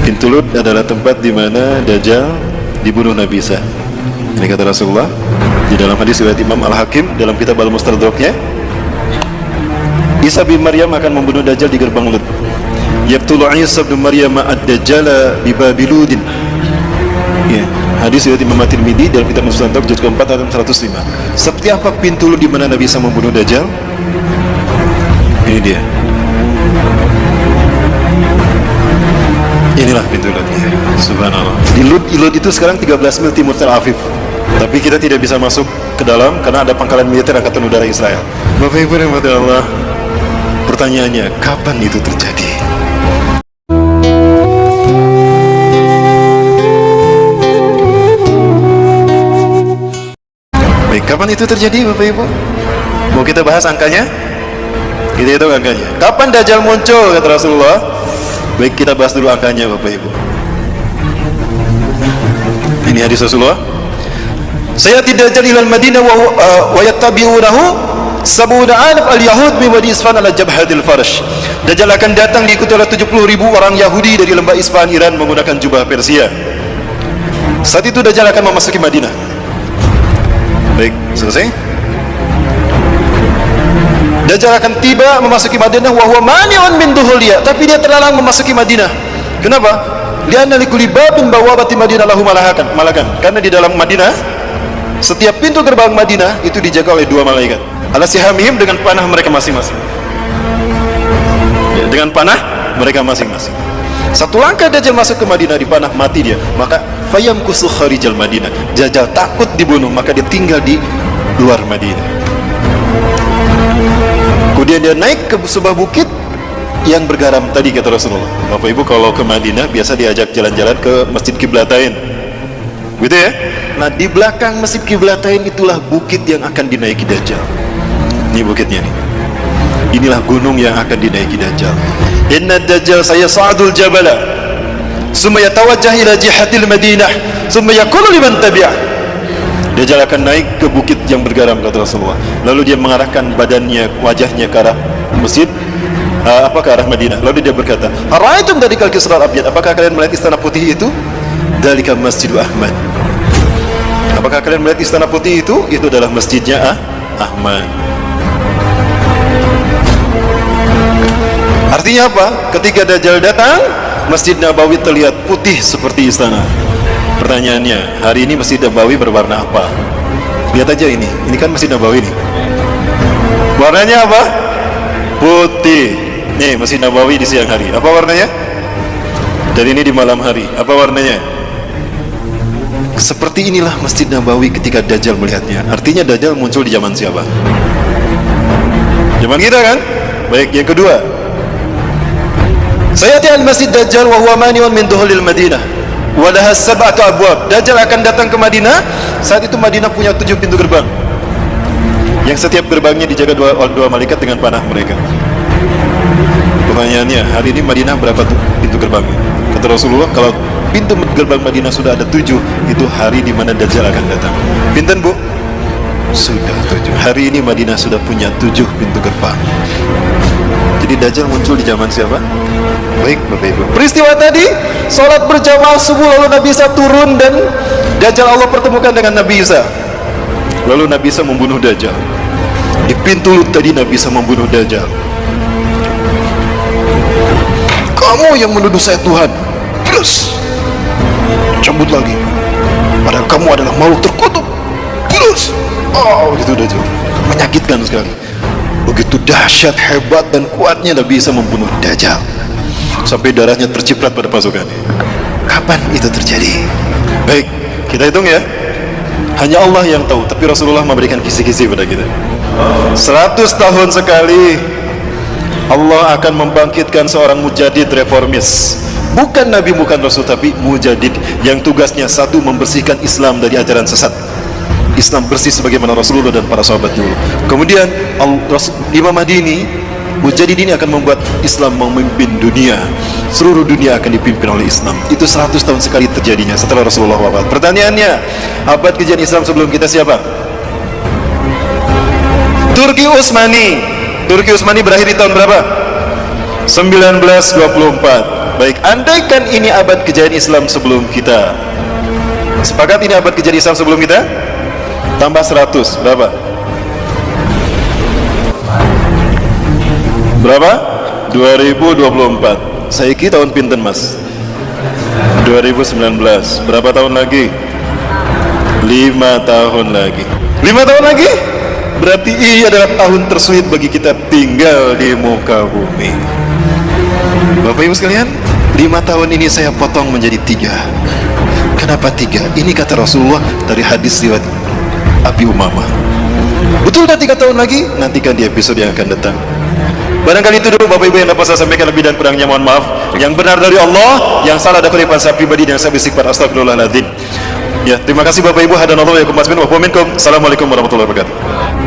Pintu Lut adalah tempat di mana Dajjal dibunuh Nabi Isa. Ini kata Rasulullah di dalam hadis riwayat Imam Al-Hakim dalam kitab Al-Mustadraknya. Isa bin Maryam akan membunuh Dajjal di gerbang Lut. Yaqtulu Isa bin Maryam ad-Dajjal bi Babiludin. Ya, hadis riwayat Imam At-Tirmidzi dalam kitab Mustadrak juz ke-4 halaman 105. Seperti apa pintu Lut di mana Nabi Isa membunuh Dajjal? Ini dia. Inilah pintu Lutnya. Subhanallah. Di Lut itu sekarang 13 mil timur Tel Aviv. Tapi kita tidak bisa masuk ke dalam karena ada pangkalan militer Angkatan Udara Israel. Bapak Ibu rahmati Allah. Pertanyaannya, kapan itu terjadi? Baik, kapan itu terjadi Bapak Ibu? Mau kita bahas angkanya? Kita hitung angkanya. Kapan Dajjal muncul kata Rasulullah? Baik, kita bahas dulu angkanya Bapak Ibu. Ini hadis Rasulullah. Saya tidak Dajjal ilal Madinah wa yattabi'unahu sab'una alaf al-yahud min wadi Isfahan ala jabhatil farsh. Dajjal akan datang diikuti oleh 70.000 orang Yahudi dari lembah Isfahan Iran menggunakan jubah Persia. Saat itu Dajjal akan memasuki Madinah. Baik, selesai. Dajjal akan tiba memasuki Madinah wa huwa mani'un min duhuliya, tapi dia terlarang memasuki Madinah. Kenapa? Lianna likulli babin bawabati Madinah lahu malakan. Karena di dalam Madinah setiap pintu gerbang Madinah itu dijaga oleh 2 malaikat. Ala sihamihim, dengan panah mereka masing-masing. Ya, dengan panah mereka masing-masing. Satu langkah Dajjal masuk ke Madinah, dipanah mati dia. Maka fayam kusuh kharijal Madinah. Dajjal takut dibunuh, maka dia tinggal di luar Madinah. Kemudian dia naik ke sebuah bukit yang bergaram tadi kata Rasulullah. Bapak Ibu kalau ke Madinah biasa diajak jalan-jalan ke Masjid Qiblatain, gitu ya. Nah di belakang Masjid Qiblatain itulah bukit yang akan dinaiki Dajjal. Ini bukitnya nih. Inilah gunung yang akan dinaiki Dajjal. Inna Dajjal sayas'adul jabala summa yatawajjah ila jihatil Madinah summa yaqulu liman tabi'ah. Dajjal akan naik ke bukit yang bergaram kata Rasulullah. Lalu dia mengarahkan badannya, wajahnya ke arah masjid, ke arah Madinah. Lalu dia berkata, "Ara'aitum dalikal kisral abyad? Apakah kalian melihat istana putih itu? Dalika Masjidu Ahmad." Apakah kalian melihat istana putih itu? Itu adalah masjidnya Ahmad. Artinya apa? Ketika Dajjal datang, Masjid Nabawi terlihat putih seperti istana. Pertanyaannya, hari ini Masjid Nabawi berwarna apa? Lihat aja ini kan Masjid Nabawi nih. Warnanya apa? Putih. Nih Masjid Nabawi di siang hari. Apa warnanya? Dan ini di malam hari. Apa warnanya? Seperti inilah Masjid Nabawi ketika Dajjal melihatnya. Artinya Dajjal muncul di zaman siapa? Zaman kita kan? Baik, yang kedua. Sayati al-Masjid Dajjal wa huwa mani'un min duhulil Madinah. Walaha sab'atu abwab. Dajjal akan datang ke Madinah. Saat itu Madinah punya 7 pintu gerbang, yang setiap gerbangnya dijaga oleh 2 malaikat dengan panah mereka. Pertanyaannya, hari ini Madinah berapa pintu gerbangnya? Kata Rasulullah, kalau pintu gerbang Madinah sudah ada 7, itu hari di mana Dajjal akan datang. Pinten Bu? Sudah 7. Hari ini Madinah sudah punya 7 pintu gerbang. Jadi Dajjal muncul di zaman siapa? Baik Bapak Ibu, peristiwa tadi sholat berjamaah subuh, lalu Nabi Isa turun dan Dajjal Allah pertemukan dengan Nabi Isa. Lalu Nabi Isa membunuh Dajjal. Di pintu Lut tadi Nabi Isa membunuh Dajjal. Kamu yang menuduh saya Tuhan, plus cabut lagi. Padahal kamu adalah makhluk terkutuk, plus. Oh gitu Dajjal, menyakitkan sekali. Begitu dahsyat, hebat dan kuatnya Nabi Isa membunuh Dajjal sampai darahnya terciprat pada pasukannya. Kapan itu terjadi? Baik, kita hitung ya. Hanya Allah yang tahu, tapi Rasulullah memberikan kisi-kisi pada kita. 100 tahun sekali Allah akan membangkitkan seorang mujadid reformis. Bukan Nabi, bukan Rasul, tapi mujadid yang tugasnya satu, membersihkan Islam dari ajaran sesat. Islam bersih sebagaimana Rasulullah dan para sahabat dulu. Kemudian Imam Mahdi ini, mujadid ini akan membuat Islam memimpin dunia. Seluruh dunia akan dipimpin oleh Islam. Itu 100 tahun sekali terjadinya setelah Rasulullah wafat. Pertanyaannya, abad kejadian Islam sebelum kita siapa? Turki Utsmani. Turki Utsmani berakhir di tahun berapa? 1924. Baik, andaikan ini abad kejayaan Islam sebelum kita. Sepakat ini abad kejayaan Islam sebelum kita? Tambah 100, berapa? Berapa? 2024. Saiki tahun pinten mas? 2019. Berapa tahun lagi? 5 tahun lagi. 5 tahun lagi? Berarti ini adalah tahun tersulit bagi kita tinggal di muka bumi. Bapak ibu sekalian, 5 tahun ini saya potong menjadi 3. Kenapa 3? Ini kata Rasulullah dari hadis riwayat Abi Umamah. Betul kan 3 tahun lagi? Nantikan di episode yang akan datang. Barangkali itu dulu Bapak Ibu yang dapat saya sampaikan, lebih dan kurangnya mohon maaf. Yang benar dari Allah, yang salah dari kehidupan saya pribadi dan saya beristighfar, astagfirullahaladzim. Ya, terima kasih Bapak Ibu. Hadanallahu wa iyyakum. Assalamualaikum warahmatullahi wabarakatuh.